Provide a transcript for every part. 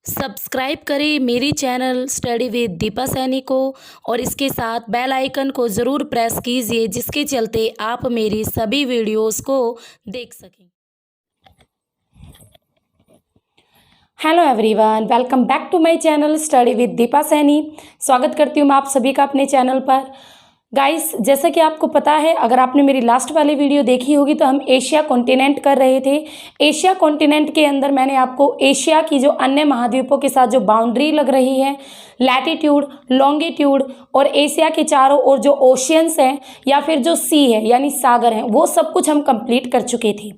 Subscribe करें मेरी channel study with Deepa Saini को और इसके साथ बेल आइकन को ज़रूर प्रेस कीजिए जिसके चलते आप मेरी सभी वीडियोस को देख सकें। Hello everyone, welcome back to my channel study with Deepa Saini. स्वागत करती हूँ मैं आप सभी का अपने चैनल पर। गाइस, जैसा कि आपको पता है, अगर आपने मेरी लास्ट वाली वीडियो देखी होगी तो हम एशिया कॉन्टिनेंट कर रहे थे। एशिया कॉन्टिनेंट के अंदर मैंने आपको एशिया की जो अन्य महाद्वीपों के साथ जो बाउंड्री लग रही है, लैटिट्यूड, लॉन्गिट्यूड और एशिया के चारों ओर जो ओशियंस हैं या फिर जो सी है यानी सागर हैं, वो सब कुछ हम कंप्लीट कर चुके थे।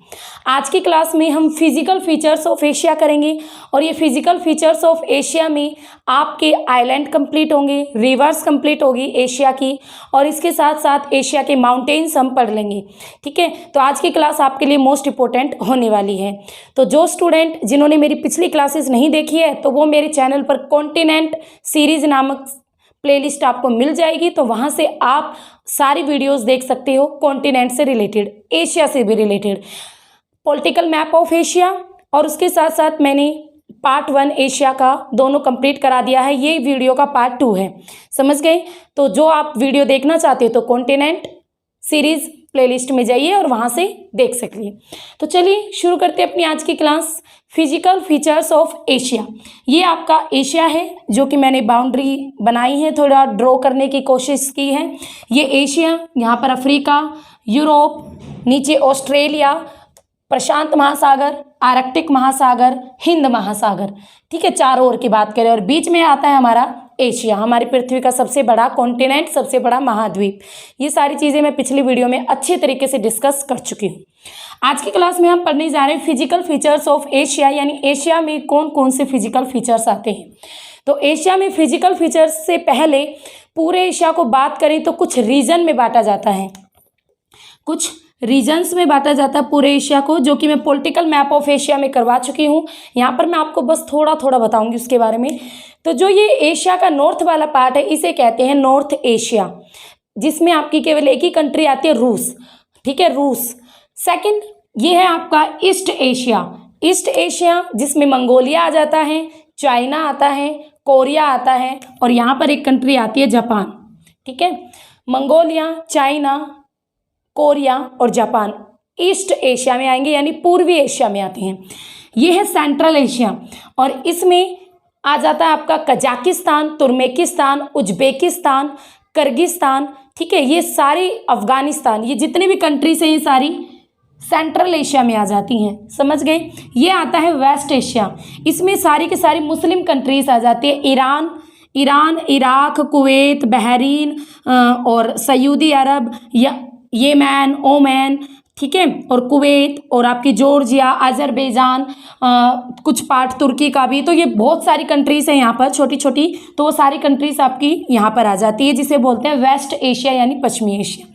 आज की क्लास में हम फिजिकल फीचर्स ऑफ एशिया करेंगे और ये फिजिकल फीचर्स ऑफ एशिया में आपके आइलैंड कंप्लीट होंगे, रिवर्स कंप्लीट होगी एशिया की, और इसके साथ साथ एशिया के माउंटेन्स हम पढ़ लेंगे। ठीक है, तो आज की क्लास आपके लिए मोस्ट इंपॉर्टेंट होने वाली है। तो जो स्टूडेंट जिन्होंने मेरी पिछली क्लासेस नहीं देखी है तो वो मेरे चैनल पर कॉन्टिनेंट सीरीज नामक प्लेलिस्ट आपको मिल जाएगी, तो वहाँ से आप सारी वीडियोस देख सकते हो कॉन्टिनेंट से रिलेटेड, एशिया से भी related, political map of Asia, और उसके साथ साथ मैंने पार्ट 1 एशिया का दोनों कंप्लीट करा दिया है। ये वीडियो का पार्ट 2 है, समझ गए। तो जो आप वीडियो देखना चाहते हो तो कॉन्टिनेंट सीरीज प्लेलिस्ट में जाइए और वहाँ से देख सकिए। तो चलिए शुरू करते हैं अपनी आज की class. Physical features of Asia, ये आपका एशिया है जो कि मैंने बाउंड्री बनाई है, थोड़ा ड्रॉ करने की कोशिश की है। ये एशिया, यहाँ पर अफ्रीका, यूरोप, नीचे ऑस्ट्रेलिया, प्रशांत महासागर, आर्कटिक महासागर, हिंद महासागर, ठीक है, चारों ओर की बात करें, और बीच में आता है हमारा एशिया, हमारी पृथ्वी का सबसे बड़ा कॉन्टिनेंट, सबसे बड़ा महाद्वीप। ये सारी चीज़ें मैं पिछली वीडियो में अच्छे तरीके से डिस्कस कर चुकी हूँ। आज की क्लास में हम पढ़ने जा रहे हैं फिजिकल फीचर्स ऑफ एशिया, यानी एशिया में कौन कौन से फिजिकल फीचर्स आते हैं। तो एशिया में फिजिकल फीचर्स से पहले पूरे एशिया को बात करें तो कुछ रीजन में बांटा जाता है, कुछ रीजन्स में बांटा जाता है पूरे एशिया को, जो कि मैं पॉलिटिकल मैप ऑफ एशिया में करवा चुकी हूँ। यहाँ पर मैं आपको बस थोड़ा थोड़ा बताऊंगी उसके बारे में। तो जो ये एशिया का नॉर्थ वाला पार्ट है, इसे कहते हैं नॉर्थ एशिया, जिसमें आपकी केवल एक ही कंट्री आती है, रूस। ठीक है, रूस। सेकंड, ये है आपका ईस्ट एशिया। ईस्ट एशिया जिसमें मंगोलिया आ जाता है, चाइना आता है, कोरिया आता है, और यहाँ पर एक कंट्री आती है जापान। ठीक है, मंगोलिया, चाइना, कोरिया और जापान ईस्ट एशिया में आएंगे, यानी पूर्वी एशिया में आते हैं। ये है सेंट्रल एशिया, और इसमें आ जाता है आपका कजाकिस्तान, तुर्कमेनिस्तान, उज्बेकिस्तान, किर्गिस्तान। ठीक है, ये सारी, अफगानिस्तान, ये जितने भी कंट्रीज हैं ये सारी सेंट्रल एशिया में आ जाती हैं, समझ गए। ये आता है वेस्ट एशिया, इसमें सारी के सारी मुस्लिम कंट्रीज आ जाती है, ईरान, इराक, कुवैत, बहरीन और सऊदी अरब, या येमेन, ओमान, ठीक है, और कुवैत, और आपकी जॉर्जिया, अजरबैजान, कुछ पार्ट तुर्की का भी। तो ये बहुत सारी कंट्रीज हैं यहाँ पर, छोटी छोटी, तो वो सारी कंट्रीज आपकी यहाँ पर आ जाती है, जिसे बोलते हैं वेस्ट एशिया यानी पश्चिमी एशिया।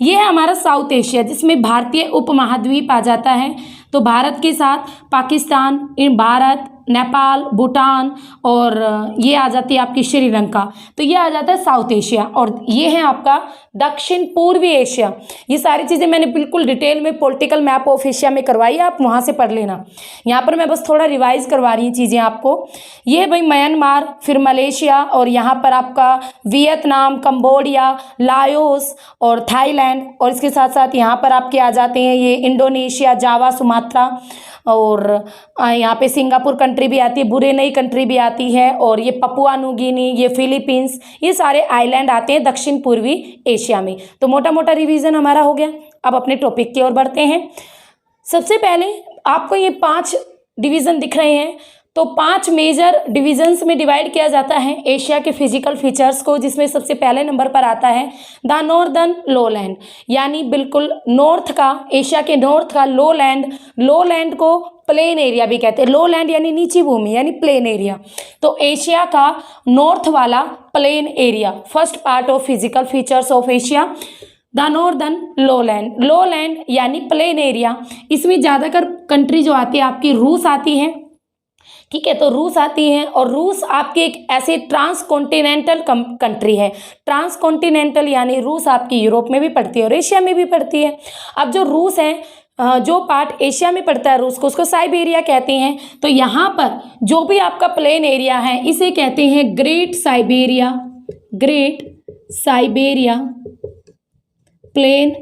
ये है हमारा साउथ एशिया, जिसमें भारतीय उपमहाद्वीप आ जाता है। तो भारत के साथ पाकिस्तान, भारत, नेपाल, भूटान, और ये आ जाती है आपकी श्रीलंका। तो ये आ जाता है साउथ एशिया, और ये है आपका दक्षिण पूर्वी एशिया। ये सारी चीज़ें मैंने बिल्कुल डिटेल में पॉलिटिकल मैप ऑफ एशिया में करवाई है, आप वहाँ से पढ़ लेना। यहाँ पर मैं बस थोड़ा रिवाइज करवा रही हूँ चीज़ें आपको। ये है भाई म्यांमार, फिर मलेशिया, और यहाँ पर आपका वियतनाम, कंबोडिया, लाओस और थाईलैंड, और इसके साथ साथ यहाँ पर आपके आ जाते हैं ये इंडोनेशिया, जावा, सुमात्रा, और यहाँ पे सिंगापुर कंट्री भी आती है, ब्रुनेई कंट्री भी आती है, और ये पपुआ न्यू गिनी, ये फिलीपींस, ये सारे आइलैंड आते हैं दक्षिण पूर्वी एशिया में। तो मोटा मोटा रिवीजन हमारा हो गया। अब अपने टॉपिक की ओर बढ़ते हैं। सबसे पहले आपको ये 5 डिवीज़न दिख रहे हैं, तो 5 मेजर डिविजन्स में डिवाइड किया जाता है एशिया के फिजिकल फीचर्स को, जिसमें सबसे पहले नंबर पर आता है द नॉर्दर्न लोलैंड, यानी बिल्कुल नॉर्थ का, एशिया के नॉर्थ का लोलैंड। लोलैंड को प्लेन एरिया भी कहते हैं, लोलैंड यानी नीची भूमि यानी प्लेन एरिया। तो एशिया का नॉर्थ वाला plain area, first part of physical features of Asia, the northern lowland. Lowland यानी प्लेन एरिया, इसमें ज़्यादातर कंट्री जो आती है आपकी रूस आती है। ठीक है, तो रूस आती हैं, और रूस आपकी एक ऐसे ट्रांसकॉन्टिनेंटल कंट्री है। ट्रांसकॉन्टिनेंटल यानी रूस आपकी यूरोप में भी पड़ती है और एशिया में भी पड़ती है। अब जो रूस है, जो पार्ट एशिया में पड़ता है रूस को, उसको साइबेरिया कहते हैं। तो यहाँ पर जो भी आपका प्लेन एरिया है इसे कहते हैं great Siberia, great Siberia plain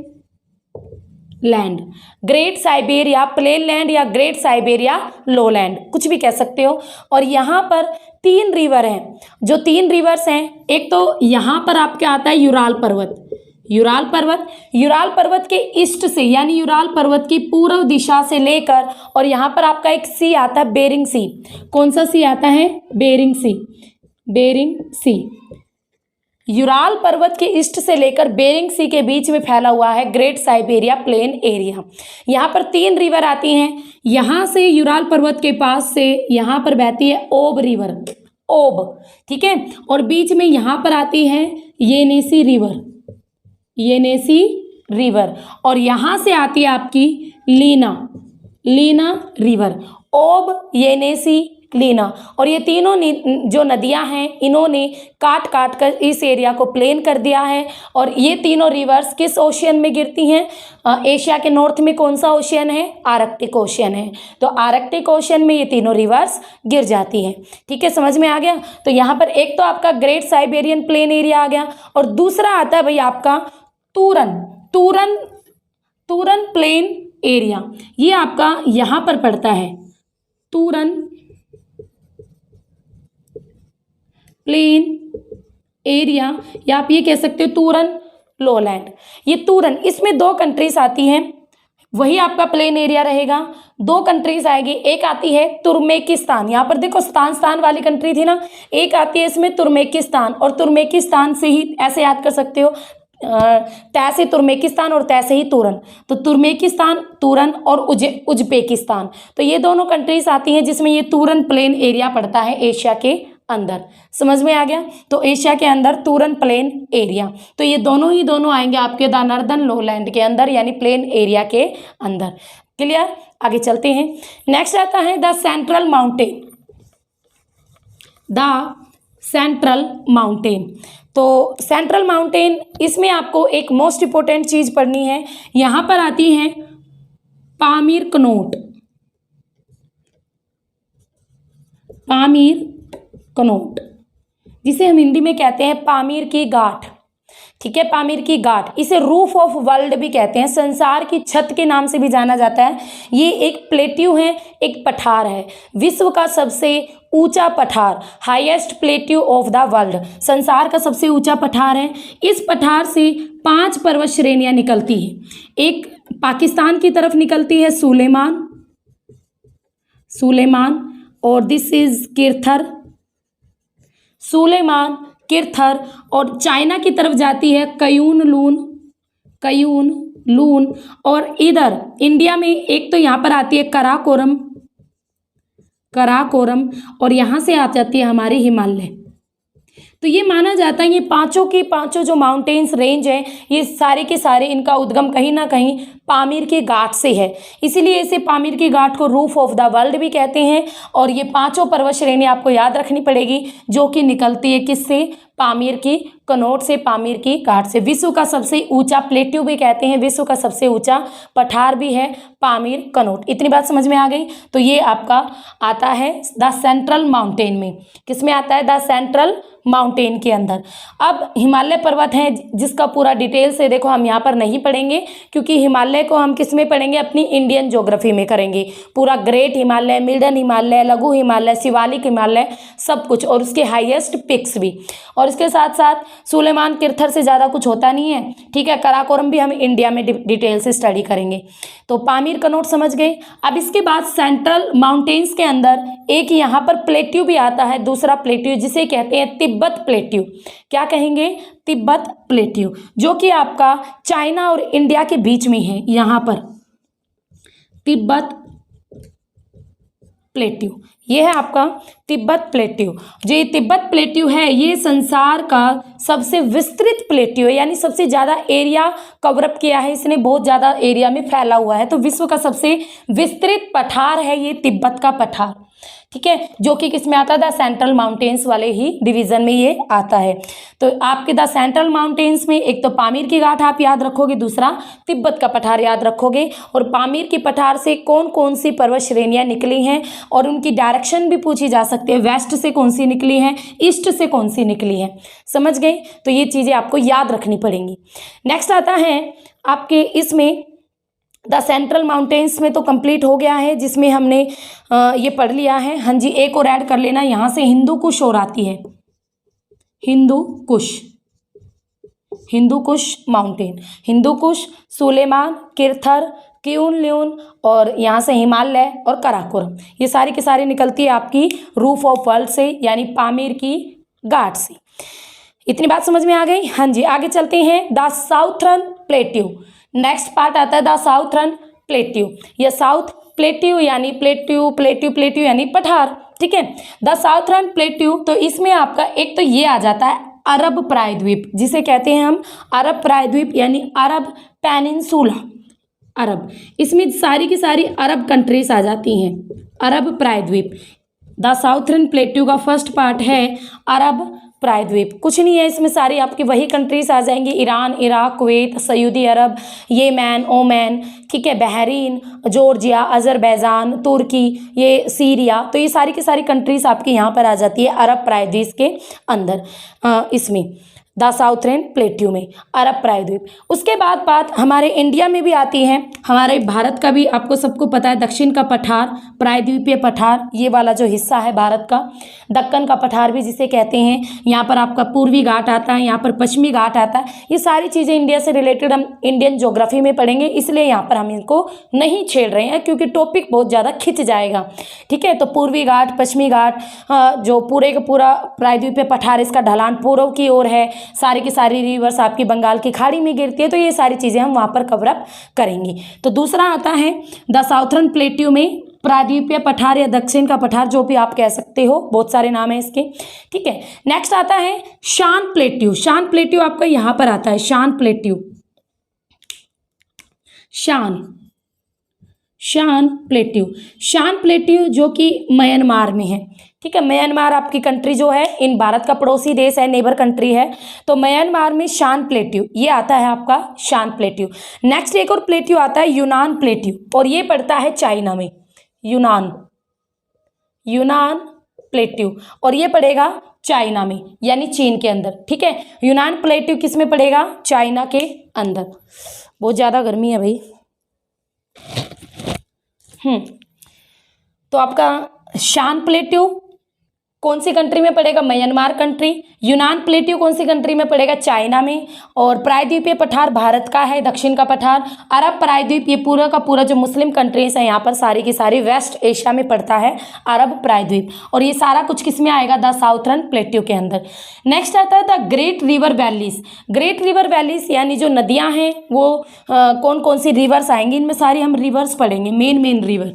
land, great Siberia plain land या ग्रेट साइबेरिया लोलैंड, कुछ भी कह सकते हो। और यहाँ पर 3 रिवर हैं, जो 3 रिवर्स हैं, एक तो यहाँ पर आपके आता है यूराल पर्वत, यूराल पर्वत, यूराल पर्वत के ईस्ट से यानी यूराल पर्वत की पूर्व दिशा से लेकर, और यहाँ पर आपका एक सी आता है बेरिंग सी। कौन सा सी आता है? बेरिंग सी, बेरिंग सी। यूराल पर्वत के ईस्ट से लेकर बेरिंग सी के बीच में फैला हुआ है ग्रेट साइबेरिया प्लेन एरिया। यहाँ पर 3 रिवर आती हैं, यहाँ से यूराल पर्वत के पास से यहाँ पर बहती है ओब रिवर, ओब, ठीक है। और बीच में यहाँ पर आती है येनेसी रिवर, येनेसी रिवर, और यहाँ से आती है आपकी लीना, लीना रिवर, ओब, येनेसी, लीना। और ये तीनों जो नदियां हैं इन्होंने काट काट कर इस एरिया को प्लेन कर दिया है। और ये तीनों रिवर्स किस ओशियन में गिरती हैं? एशिया के नॉर्थ में कौन सा ओशियन है? आर्कटिक ओशियन है। तो आर्कटिक ओशियन में ये तीनों रिवर्स गिर जाती हैं, ठीक है, समझ में आ गया। तो यहाँ पर एक तो आपका ग्रेट साइबेरियन प्लेन एरिया आ गया, और दूसरा आता है भाई आपका तूरन, तूरन, तूरन प्लेन एरिया। ये आपका यहाँ पर पड़ता है तूरन प्लेन एरिया, या आप ये कह सकते हो तूरन लोलैंड। ये तूरन, इसमें 2 कंट्रीज आती हैं, वही आपका प्लेन एरिया रहेगा। 2 कंट्रीज आएगी, एक आती है तुर्कमेकिस्तान, यहाँ पर देखो स्थान वाली कंट्री थी ना, एक आती है इसमें तुर्कमेकिस्तान, और तुर्कमेकिस्तान से ही ऐसे याद कर सकते हो, तै से तुर्कमेकिस्तान और तै से ही तूरन, तो तुर्कमेकिस्तान, तूरन और उज्बेकिस्तान, तो ये दोनों कंट्रीज आती हैं जिसमें ये तूरन प्लेन एरिया पड़ता है एशिया के अंदर। समझ में आ गया? तो एशिया के अंदर तूरन प्लेन एरिया, तो ये दोनों आएंगे आपके द नॉर्दर्न लोलैंड के अंदर, यानी प्लेन एरिया के अंदर। क्लियर? आगे चलते हैं। नेक्स्ट आता है the central mountain, the central mountain. तो सेंट्रल माउंटेन, इसमें आपको एक मोस्ट इंपॉर्टेंट चीज पढ़नी है, यहां पर आती है पामीर कनोट, पामीर कनोट, जिसे हम हिंदी में कहते हैं पामीर की गांठ, ठीक है, पामीर की गांठ। इसे रूफ ऑफ वर्ल्ड भी कहते हैं, संसार की छत के नाम से भी जाना जाता है। ये एक प्लेट्यू है, एक पठार है, विश्व का सबसे ऊंचा पठार, highest plateau of the world, संसार का सबसे ऊंचा पठार है। इस पठार से 5 पर्वत श्रेणियां निकलती हैं। एक पाकिस्तान की तरफ निकलती है सुलेमान, सुलेमान, और दिस इज किरथर, सुलेमान, किरथर, और चाइना की तरफ जाती है कयून लून, कयून लून, और इधर इंडिया में एक तो यहाँ पर आती है कराकोरम, कराकोरम, और यहाँ से आ जाती है हमारी हिमालय। तो ये माना जाता है ये पांचों की पांचों जो माउंटेन्स रेंज है ये सारे के सारे इनका उद्गम कहीं ना कहीं पामीर की घाट से है, इसीलिए इसे पामीर की घाट को रूफ ऑफ द वर्ल्ड भी कहते हैं। और ये पांचों पर्वत श्रेणी आपको याद रखनी पड़ेगी जो कि निकलती है किससे? पामीर की कनोट से, पामीर की घाट से। विश्व का सबसे ऊंचा प्लेट्यू भी कहते हैं, विश्व का सबसे ऊंचा पठार भी है पामीर कनोट। इतनी बात समझ में आ गई? तो ये आपका आता है द सेंट्रल माउंटेन में। किस में आता है? द सेंट्रल माउंटेन के अंदर। अब हिमालय पर्वत है जिसका पूरा डिटेल से देखो हम यहाँ पर नहीं पढ़ेंगे क्योंकि हिमालय को हम किस में पढ़ेंगे? अपनी इंडियन ज्योग्राफी में करेंगे। पूरा ग्रेट हिमालय, मिडन हिमालय, लघु हिमालय, शिवालिक हिमालय, सब कुछ, और उसके हाईएस्ट पिक्स भी। और इसके साथ साथ सुलेमान किरथर से ज़्यादा कुछ होता नहीं है, ठीक है। कराकोरम भी हम इंडिया में डिटेल से स्टडी करेंगे। तो पामीर कनोट समझ गए। अब इसके बाद सेंट्रल माउंटेन्स के अंदर एक यहाँ पर प्लेट्यू भी आता है, दूसरा प्लेट्यू जिसे कहते हैं तिब्बत प्लेट्यू। क्या कहेंगे? तिब्बत प्लेट्यू, जो कि आपका चाइना और इंडिया के बीच में है। यहाँ पर तिब्बत प्लेट्यू, ये है आपका तिब्बत प्लेट्यू। जो ये तिब्बत प्लेट्यू है ये संसार का सबसे विस्तृत प्लेट्यू है, यानी सबसे ज़्यादा एरिया कवरअप किया है इसने, बहुत ज़्यादा एरिया में फैला हुआ है। तो विश्व का सबसे विस्तृत पठार है ये तिब्बत का पठार। ठीक है, जो कि किस में आता है, द सेंट्रल माउंटेन्स वाले ही डिवीजन में ये आता है। तो आपके द सेंट्रल माउंटेन्स में एक तो पामीर की घाट आप याद रखोगे, दूसरा तिब्बत का पठार याद रखोगे। और पामीर की पठार से कौन कौन सी पर्वत श्रेणियां निकली हैं और उनकी डायरेक्शन भी पूछी जा सकती है, वेस्ट से कौन सी निकली है, ईस्ट से कौन सी निकली है, समझ गए। तो ये चीज़ें आपको याद रखनी पड़ेंगी। नेक्स्ट आता है आपके इसमें द सेंट्रल माउंटेन्स में तो कंप्लीट हो गया है, जिसमें हमने ये पढ़ लिया है। हाँ जी, एक और ऐड कर लेना, यहाँ से हिंदू कुश और आती है, हिंदू कुश माउंटेन, हिंदू कुश, सुलेमान, किरथर, क्यून और यहाँ से हिमालय और काराकोरम, ये सारी की सारी निकलती है आपकी रूफ ऑफ वर्ल्ड से, यानी पामीर की घाट से। इतनी बात समझ में आ गई। हाँ जी, आगे चलते हैं। The southern plateau, next part आता है द साउथर्न प्लेट्यू। यह साउथ प्लेट्यू यानी प्लेट्यू यानी पठार, ठीक है। द साउथर्न प्लेट्यू, तो इसमें आपका एक तो ये आ जाता है अरब प्रायद्वीप, जिसे कहते हैं हम अरब प्रायद्वीप यानी अरब पेनिनसुला, अरब, इसमें सारी की सारी अरब कंट्रीज आ जाती हैं, अरब प्रायद्वीप। द साउथर्न प्लेट्यू का फर्स्ट पार्ट है अरब प्रायद्वीप, कुछ नहीं है इसमें, सारी आपकी वही कंट्रीज आ जाएंगी, ईरान, इराक, कुवैत, सऊदी अरब, येमन, ओमान, ठीक है, बहरीन, जॉर्जिया, अजरबैजान, तुर्की, ये सीरिया, तो ये सारी की सारी कंट्रीज आपकी यहाँ पर आ जाती है अरब प्रायद्वीप के अंदर। इसमें द साउथर्न प्लेट्यू में अरब प्रायद्वीप। उसके बाद बात हमारे इंडिया में भी आती है, हमारे भारत का भी आपको सबको पता है, दक्षिण का पठार, प्रायद्वीपीय पठार, ये वाला जो हिस्सा है भारत का, दक्कन का पठार भी जिसे कहते हैं, यहाँ पर आपका पूर्वी घाट आता है, यहाँ पर पश्चिमी घाट आता है। ये सारी चीज़ें इंडिया से रिलेटेड हम इंडियन ज्योग्राफी में पढ़ेंगे, इसलिए यहाँ पर हम इनको नहीं छेड़ रहे हैं क्योंकि टॉपिक बहुत ज़्यादा खिंच जाएगा, ठीक है। तो पूर्वी घाट, पश्चिमी घाट, जो पूरे का पूरा प्रायद्वीपीय पठार, इसका ढलान पूर्व की ओर है, सारी की सारी रिवर्स आपकी बंगाल की खाड़ी में गिरती है, तो ये सारी चीज़ें हम वहाँ पर कवर अप करेंगे। तो दूसरा आता है द साउथर्न प्लेट्यू में प्रायद्वीपीय पठार या दक्षिण का पठार, जो भी आप कह सकते हो, बहुत सारे नाम है इसके, ठीक है। नेक्स्ट आता है शान प्लेट्यू। शान प्लेट्यू आपका यहाँ पर आता है, शान प्लेट्यू, शान प्लेट्यू जो कि म्यांमार में है, ठीक है। म्यांमार आपकी कंट्री जो है, इन भारत का पड़ोसी देश है, नेबर कंट्री है, तो म्यांमार में शान प्लेट्यू ये आता है आपका, शान प्लेट्यू। नेक्स्ट एक और प्लेट्यू आता है यूनान प्लेट्यू, और ये पड़ता है चाइना में, यूनान प्लेट्यू, और ये पड़ेगा चाइना में यानी चीन के अंदर, ठीक है। यूनान प्लेट्यू किस में पड़ेगा, चाइना के अंदर। बहुत ज़्यादा गर्मी है भाई। तो आपका शान प्लेट्यू कौन सी कंट्री में पड़ेगा, म्यांमार कंट्री। यूनान प्लेट्यू कौन सी कंट्री में पड़ेगा, चाइना में। और प्रायद्वीपीय पठार भारत का है, दक्षिण का पठार। अरब प्रायद्वीप ये पूरा का पूरा जो मुस्लिम कंट्रीज है यहाँ पर सारी की सारी वेस्ट एशिया में पड़ता है अरब प्रायद्वीप, और ये सारा कुछ किस में आएगा, द साउथर्न प्लेट्यू के अंदर। नेक्स्ट आता है the great river valleys. Great river valleys यानी जो नदियाँ हैं वो कौन कौन सी रिवर्स आएंगी, इनमें सारी हम रिवर्स पढ़ेंगे, मेन रिवर,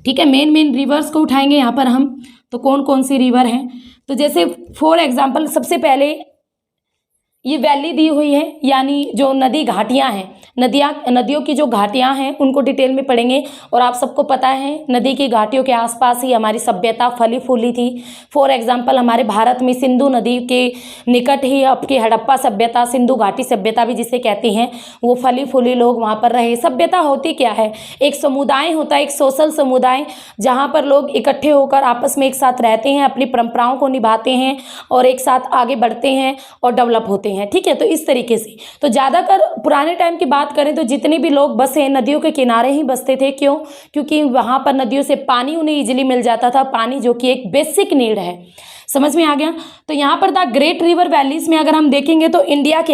ठीक है। मेन रिवर्स को उठाएंगे यहाँ पर हम, तो कौन कौन सी रिवर हैं, तो जैसे फॉर एग्जांपल सबसे पहले ये वैली दी हुई है, यानी जो नदी घाटियाँ हैं, नदियों की जो घाटियाँ हैं उनको डिटेल में पढ़ेंगे। और आप सबको पता है नदी की घाटियों के आसपास ही हमारी सभ्यता फली फूली थी। फॉर एग्जांपल हमारे भारत में सिंधु नदी के निकट ही आपकी हड़प्पा सभ्यता, सिंधु घाटी सभ्यता भी जिसे कहते हैं, वो फली फूली लोग वहाँ पर रहे। सभ्यता होती क्या है, एक समुदाय होता है, एक सोशल समुदाय, जहाँ पर लोग इकट्ठे होकर आपस में एक साथ रहते हैं, अपनी परंपराओं को निभाते हैं और एक साथ आगे बढ़ते हैं और डेवलप होते हैं, ठीक है। तो इस तरीके से, तो ज़्यादातर पुराने टाइम की बात करें तो जितने भी लोग बसे नदियों के किनारे ही बसते थे। क्यों, क्योंकि वहाँ पर नदियों से पानी उन्हें इजीली मिल जाता था, पानी जो कि एक बेसिक नीड है। समझ में आ गया। तो यहाँ पर द ग्रेट रिवर वैलीज में अगर हम देखेंगे तो इंडिया के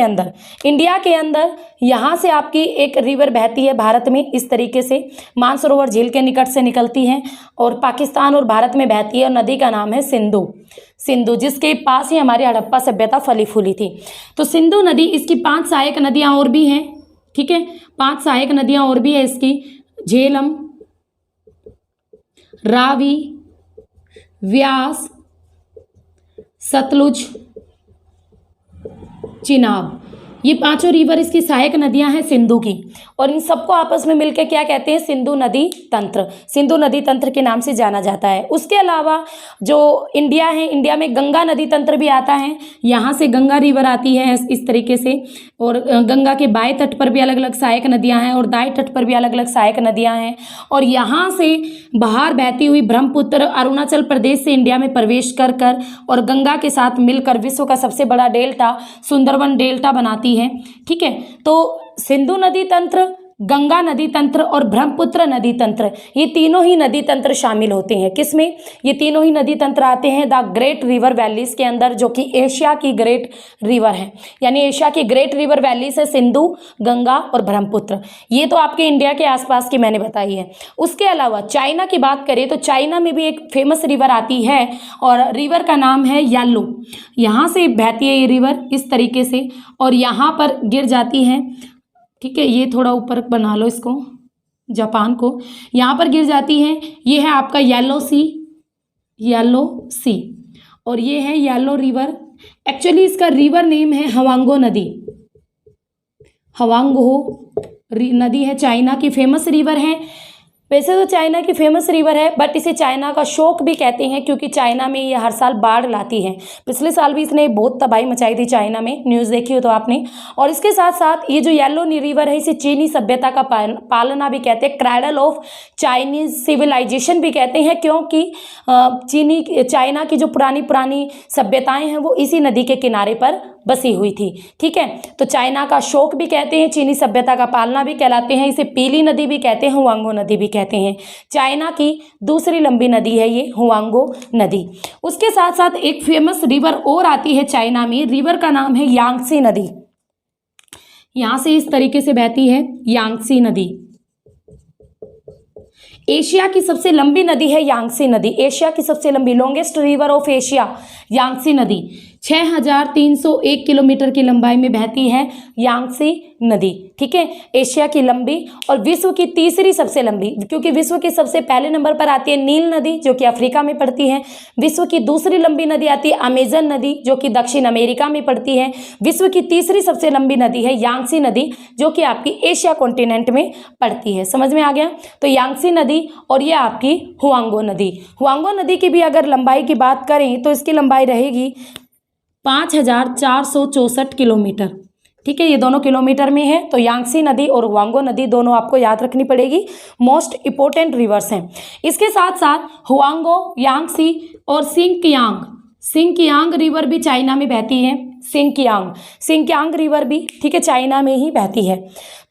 अंदर यहाँ से आपकी एक रिवर बहती है भारत में इस तरीके से, मानसरोवर झील के निकट से निकलती है और पाकिस्तान और भारत में बहती है, और नदी का नाम है सिंधु, जिसके पास ही हमारी हड़प्पा सभ्यता फली फूली थी। तो सिंधु नदी, इसकी 5 सहायक नदियाँ और भी हैं, ठीक है, 5 सहायक नदियाँ और भी है इसकी, झेलम, रावी, व्यास, सतलुज, चिनाब, ये पांचों रिवर इसकी सहायक नदियां हैं सिंधु की, और इन सबको आपस में मिलकर क्या कहते हैं, सिंधु नदी तंत्र, सिंधु नदी तंत्र के नाम से जाना जाता है। उसके अलावा जो इंडिया है, इंडिया में गंगा नदी तंत्र भी आता है, यहाँ से गंगा रिवर आती है इस तरीके से, और गंगा के बाएं तट पर भी अलग अलग सहायक नदियां हैं और दाएं तट पर भी अलग अलग सहायक नदियां हैं, और यहाँ से बाहर बहती हुई ब्रह्मपुत्र अरुणाचल प्रदेश से इंडिया में प्रवेश कर और गंगा के साथ मिलकर विश्व का सबसे बड़ा डेल्टा सुंदरवन डेल्टा बनाती है। ठीक है, तो सिंधु नदी तंत्र, गंगा नदी तंत्र और ब्रह्मपुत्र नदी तंत्र, ये तीनों ही नदी तंत्र शामिल होते हैं। किसमें? ये तीनों ही नदी तंत्र आते हैं द ग्रेट रिवर वैलीज के अंदर, जो कि एशिया की ग्रेट रिवर है, यानी एशिया की ग्रेट रिवर वैलीज है सिंधु, गंगा और ब्रह्मपुत्र। ये तो आपके इंडिया के आसपास की मैंने बताई है। उसके अलावा चाइना की बात करें तो चाइना में भी एक फेमस रिवर आती है, और रिवर का नाम है यालो। यहाँ से बहती है ये रिवर इस तरीके से, और यहाँ पर गिर जाती है। ठीक है, ये थोड़ा ऊपर बना लो इसको, जापान को, यहाँ पर गिर जाती है। ये है आपका येलो सी, और ये है येलो रिवर। एक्चुअली इसका रिवर नेम है हवांगो नदी। हवांगो नदी है, चाइना की फेमस रिवर है। वैसे तो चाइना की फेमस रिवर है, बट इसे चाइना का शोक भी कहते हैं, क्योंकि चाइना में ये हर साल बाढ़ लाती है। पिछले साल भी इसने बहुत तबाही मचाई थी चाइना में, न्यूज़ देखी हो तो आपने। और इसके साथ साथ ये जो येलो रिवर है, इसे चीनी सभ्यता का पालना भी कहते हैं, क्रैडल ऑफ चाइनीज सिविलाइजेशन भी कहते हैं, क्योंकि चाइना की जो पुरानी सभ्यताएं हैं वो इसी नदी के किनारे पर बसी हुई थी। ठीक है, तो चाइना का शोक भी कहते हैं, चीनी सभ्यता का पालना भी कहलाते हैं, इसे पीली नदी भी कहते हैं, हुआंगो नदी भी कहते हैं। चाइना की दूसरी लंबी नदी है ये हुआंगो नदी। उसके साथ साथ एक फेमस रिवर और आती है चाइना में, रिवर का नाम है यांगत्से नदी। यहाँ से इस तरीके से बहती है यांगत्से नदी। एशिया की सबसे लंबी नदी है यांगत्से नदी, एशिया की सबसे लंबी, longest river of Asia Yangtse नदी। 6301 किलोमीटर की लंबाई में बहती है यांगत्से नदी। ठीक है, एशिया की लंबी और विश्व की तीसरी सबसे लंबी, क्योंकि विश्व के सबसे पहले नंबर पर आती है नील नदी जो कि अफ्रीका में पड़ती है। विश्व की दूसरी लंबी नदी आती है अमेजन नदी जो कि दक्षिण अमेरिका में पड़ती है। विश्व की तीसरी सबसे लंबी नदी है यांगत्से नदी जो कि आपकी एशिया कॉन्टिनेंट में पड़ती है। समझ में आ गया? तो यांगत्से नदी और ये आपकी हुआंगो नदी। हुआंगो नदी की भी अगर लंबाई की बात करें तो इसकी लंबाई रहेगी 5464 किलोमीटर। ठीक है, ये दोनों किलोमीटर में है। तो यांगत्से नदी और हुआंगो नदी दोनों आपको याद रखनी पड़ेगी, मोस्ट इंपोर्टेंट रिवर्स हैं। इसके साथ साथ हुआंगो, यांगत्से और सिंकियांग रिवर भी चाइना में बहती है। सिंकियांग रिवर भी, ठीक है, चाइना में ही बहती है।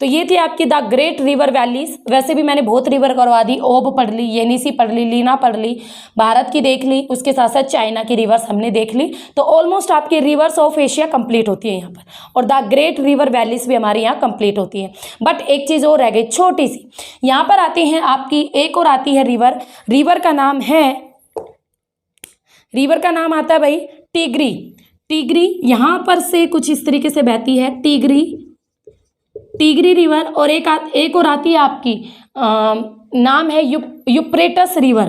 तो ये थी आपकी द ग्रेट रिवर वैलीज। वैसे भी मैंने बहुत रिवर करवा दी, ओब पढ़ ली, येनिसी पढ़ ली, लीना पढ़ ली, भारत की देख ली, उसके साथ साथ चाइना की रिवर्स हमने देख ली। तो ऑलमोस्ट आपकी रिवर्स ऑफ एशिया कंप्लीट होती है यहाँ पर, और द ग्रेट रिवर वैलीज भी हमारे यहाँ कंप्लीट होती है। बट एक चीज़ और रह गई छोटी सी, यहाँ पर आती हैं आपकी एक और आती है रिवर का नाम आता है भाई टिगरी। यहाँ पर से कुछ इस तरीके से बहती है टिगरी रिवर, और एक और आती है आपकी नाम है यूप्रेटस रिवर।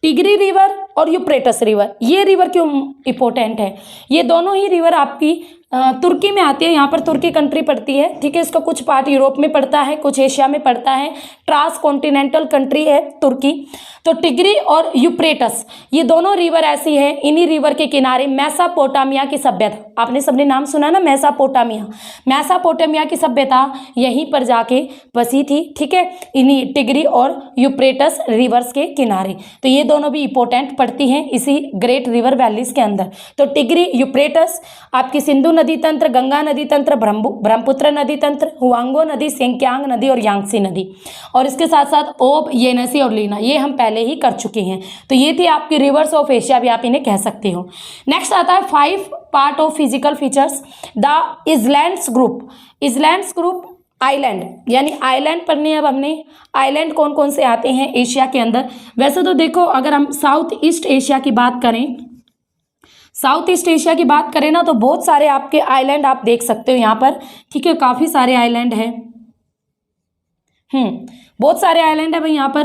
टिगरी रिवर और यूप्रेटस रिवर, ये रिवर क्यों इंपॉर्टेंट है? ये दोनों ही रिवर आपकी तुर्की में आती है। यहाँ पर तुर्की कंट्री पड़ती है। ठीक है, इसका कुछ पार्ट यूरोप में पड़ता है, कुछ एशिया में पड़ता है। ट्रांस कॉन्टिनेंटल कंट्री है तुर्की। तो टिगरी और यूप्रेटस ये दोनों रिवर ऐसी है, इन्हीं रिवर के किनारे मेसोपोटामिया की सभ्यता, आपने सबने नाम सुना ना, मेसोपोटामिया की सभ्यता यहीं पर जाके बसी थी। ठीक है, इन्हीं टिगरी और यूप्रेटस रिवर्स के किनारे। तो ये दोनों भी इंपॉर्टेंट पड़ती हैं इसी ग्रेट रिवर वैलीज के अंदर। तो टिगरी, यूप्रेटस, आपकी सिंधु नदी तंत्र, गंगा नदी तंत्र, ब्रह्मपुत्र नदी तंत्र, हुआंगो नदी, सिंकियांग नदी और यांगत्से नदी, और इसके साथ साथ ओब, येनिसी और लीना, ये हम पहले ही कर चुके हैं। तो ये थी आपकी रिवर्स ऑफ एशिया भी आप इन्हें कह सकते हो। नेक्स्ट आता है 5 part of physical features, the islands group island, यानी आइलैंड पढ़ने। अब हमने आइलैंड कौन कौन से आते हैं एशिया के अंदर। वैसे तो देखो, अगर हम साउथ ईस्ट एशिया की बात करें ना, तो बहुत सारे आपके आइलैंड आप देख सकते हो यहाँ पर। ठीक है, काफ़ी सारे आइलैंड हैं, बहुत सारे आइलैंड है भाई यहाँ पर।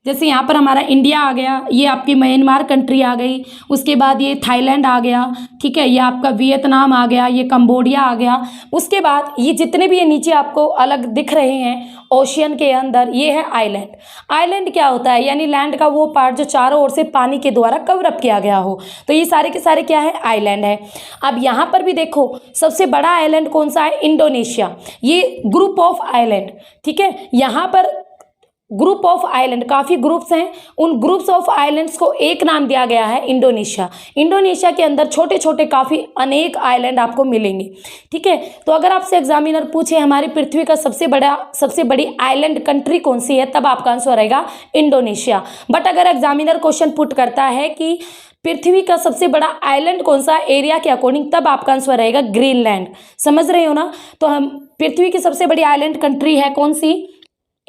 जैसे यहाँ पर हमारा इंडिया आ गया, ये आपकी म्यांमार कंट्री आ गई, उसके बाद ये थाईलैंड आ गया, ठीक है, ये आपका वियतनाम आ गया, ये कंबोडिया आ गया। उसके बाद ये जितने भी ये नीचे आपको अलग दिख रहे हैं ओशियन के अंदर, ये है आइलैंड। आइलैंड क्या होता है, यानी लैंड का वो पार्ट जो चारों ओर से पानी के द्वारा कवर अप किया गया हो, तो ये सारे के सारे क्या है, आइलैंड है। अब यहाँ पर भी देखो सबसे बड़ा आइलैंड कौन सा है, इंडोनेशिया, ये ग्रुप ऑफ आइलैंड, ठीक है। यहाँ पर ग्रुप ऑफ आइलैंड, काफ़ी ग्रुप्स हैं, उन ग्रुप्स ऑफ आइलैंड्स को एक नाम दिया गया है इंडोनेशिया। इंडोनेशिया के अंदर छोटे छोटे काफ़ी अनेक आइलैंड आपको मिलेंगे, ठीक है। तो अगर आपसे एग्जामिनर पूछे हमारी पृथ्वी का सबसे बड़ी आइलैंड कंट्री कौन सी है, तब आपका आंसर रहेगा इंडोनेशिया। बट अगर एग्जामिनर क्वेश्चन पुट करता है कि पृथ्वी का सबसे बड़ा आइलैंड कौन सा एरिया के अकॉर्डिंग, तब आपका आंसर रहेगा ग्रीनलैंड। समझ रहे हो ना। तो हम पृथ्वी की सबसे बड़ी आइलैंड कंट्री है कौन सी,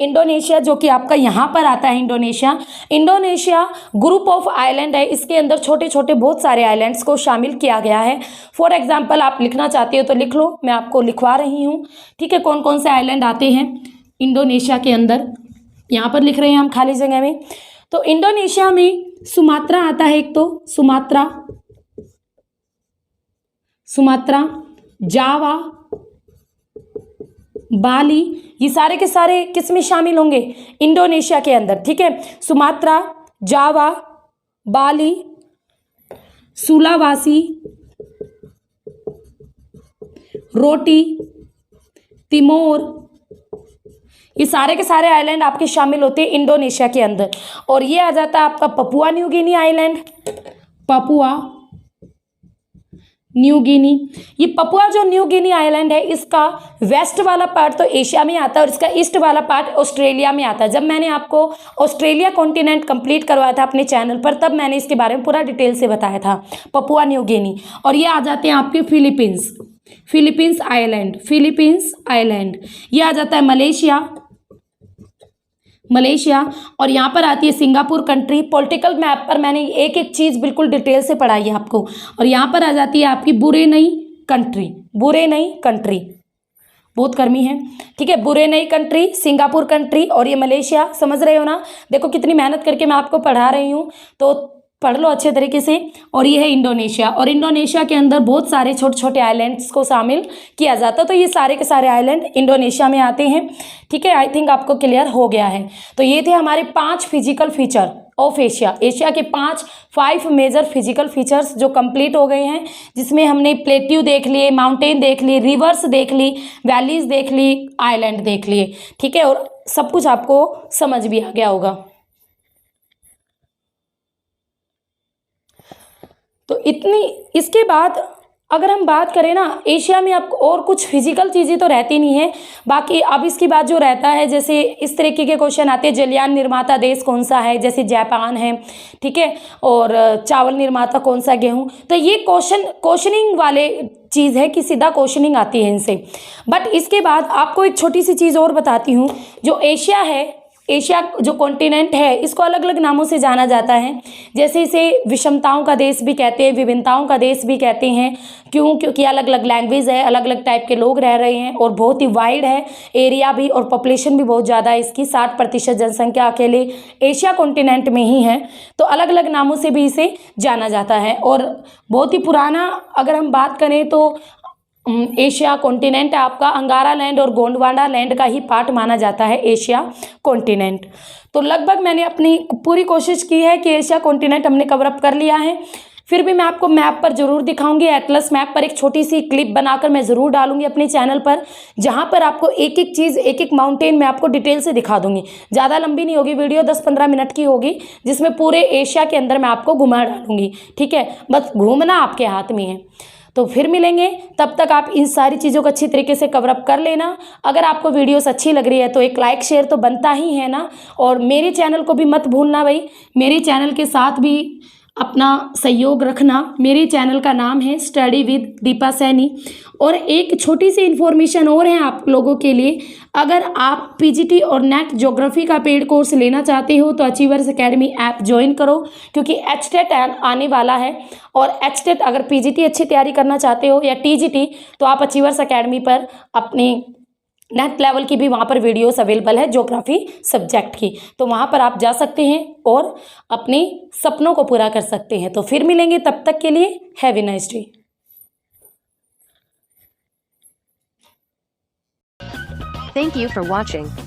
इंडोनेशिया, जो कि आपका यहाँ पर आता है Indonesia. Indonesia group of island है, इसके अंदर छोटे छोटे बहुत सारे आइलैंड्स को शामिल किया गया है। फॉर एग्जांपल आप लिखना चाहते हो तो लिख लो, मैं आपको लिखवा रही हूँ, ठीक है, कौन कौन से आइलैंड आते हैं इंडोनेशिया के अंदर। यहाँ पर लिख रहे हैं हम खाली जगह में। तो इंडोनेशिया में सुमात्रा आता है एक, तो सुमात्रा, जावा, बाली, ये सारे के सारे किस में शामिल होंगे, इंडोनेशिया के अंदर, ठीक है। सुमात्रा, जावा, बाली, सुलावासी, रोटी, तिमोर, ये सारे के सारे आइलैंड आपके शामिल होते हैं इंडोनेशिया के अंदर। और ये आ जाता है आपका Papua New Guinea island, Papua New Guinea. ये पपुआ जो न्यू गिनी आइलैंड है, इसका वेस्ट वाला पार्ट तो एशिया में आता है और इसका ईस्ट वाला पार्ट ऑस्ट्रेलिया में आता है। जब मैंने आपको ऑस्ट्रेलिया कॉन्टिनेंट कंप्लीट करवाया था अपने चैनल पर, तब मैंने इसके बारे में पूरा डिटेल से बताया था, पपुआ न्यू गिनी। और ये आ जाते हैं आपके फिलीपींस आइलैंड, ये आ जाता है मलेशिया। और यहाँ पर आती है सिंगापुर कंट्री। पॉलिटिकल मैप पर मैंने एक एक चीज़ बिल्कुल डिटेल से पढ़ाई है आपको। और यहाँ पर आ जाती है आपकी बुरेनई कंट्री, बहुत गर्मी है, ठीक है, बुरेनई कंट्री, सिंगापुर कंट्री और ये मलेशिया। समझ रहे हो ना। देखो कितनी मेहनत करके मैं आपको पढ़ा रही हूँ, तो पढ़ लो अच्छे तरीके से। और ये है इंडोनेशिया, और इंडोनेशिया के अंदर बहुत सारे छोटे छोटे आइलैंड्स को शामिल किया जाता है। तो ये सारे के सारे आइलैंड इंडोनेशिया में आते हैं, ठीक है। आई थिंक आपको क्लियर हो गया है। तो ये थे हमारे 5 फिजिकल फीचर ऑफ एशिया के 5 मेजर फिजिकल फीचर्स जो कंप्लीट हो गए हैं, जिसमें हमने प्लेट्यू देख लिए, माउंटेन देख लिए, रिवर्स देख ली, वैलीज देख ली, आइलैंड देख लिए, ठीक है। और सब कुछ आपको समझ भी आ गया होगा। तो इतनी, इसके बाद अगर हम बात करें ना, एशिया में आपको और कुछ फिजिकल चीज़ें तो रहती नहीं है। बाकी अब इसके बाद जो रहता है, जैसे इस तरीके के क्वेश्चन आते हैं, जलयान निर्माता देश कौन सा है, जैसे जापान है, ठीक है, और चावल निर्माता कौन सा, गेहूं। तो ये क्वेश्चनिंग वाले चीज़ है कि सीधा क्वेश्चनिंग आती है इनसे। बट इसके बाद आपको एक छोटी सी चीज़ और बताती हूँ। जो एशिया है, एशिया जो कॉन्टिनेंट है, इसको अलग अलग नामों से जाना जाता है। जैसे इसे विषमताओं का देश भी कहते हैं, विभिन्नताओं का देश भी कहते हैं। क्योंकि अलग अलग लैंग्वेज है, अलग अलग टाइप के लोग रह रहे हैं, और बहुत ही वाइड है एरिया भी, और पॉपुलेशन भी बहुत ज़्यादा है इसकी। 60% जनसंख्या अकेले एशिया कॉन्टिनेंट में ही है। तो अलग अलग नामों से भी इसे जाना जाता है। और बहुत ही पुराना अगर हम बात करें तो एशिया कॉन्टिनेंट आपका अंगारा लैंड और गोंडवाना लैंड का ही पार्ट माना जाता है एशिया कॉन्टिनेंट। तो लगभग मैंने अपनी पूरी कोशिश की है कि एशिया कॉन्टिनेंट हमने कवर अप कर लिया है। फिर भी मैं आपको मैप पर ज़रूर दिखाऊंगी, एटलस मैप पर एक छोटी सी क्लिप बनाकर मैं ज़रूर डालूंगी अपने चैनल पर, जहां पर आपको एक एक चीज़, एक एक माउंटेन मैं आपको डिटेल से दिखा दूंगी। ज़्यादा लंबी नहीं होगी वीडियो, 10-15 मिनट की होगी, जिसमें पूरे एशिया के अंदर मैं आपको घुमा डालूंगी, ठीक है। बस घूमना आपके हाथ में है। तो फिर मिलेंगे, तब तक आप इन सारी चीज़ों को अच्छी तरीके से कवर अप कर लेना। अगर आपको वीडियोस अच्छी लग रही है तो एक लाइक शेयर तो बनता ही है ना। और मेरे चैनल को भी मत भूलना भाई, मेरे चैनल के साथ भी अपना सहयोग रखना। मेरे चैनल का नाम है स्टडी विद दीपा सैनी। और एक छोटी सी इन्फॉर्मेशन और है आप लोगों के लिए, अगर आप पीजीटी और नेट ज्योग्राफी का पेड कोर्स लेना चाहते हो तो अचीवर्स एकेडमी ऐप ज्वाइन करो, क्योंकि एचटेट आने वाला है। और एचटेट अगर पीजीटी अच्छी तैयारी करना चाहते हो या टीजीटी, तो आप अचीवर्स एकेडमी पर अपनी नेक्स्ट लेवल की भी वहाँ पर वीडियोस अवेलेबल है ज्योग्राफी सब्जेक्ट की, तो वहाँ पर आप जा सकते हैं और अपने सपनों को पूरा कर सकते हैं। तो फिर मिलेंगे, तब तक के लिए have a nice day. Thank you for watching.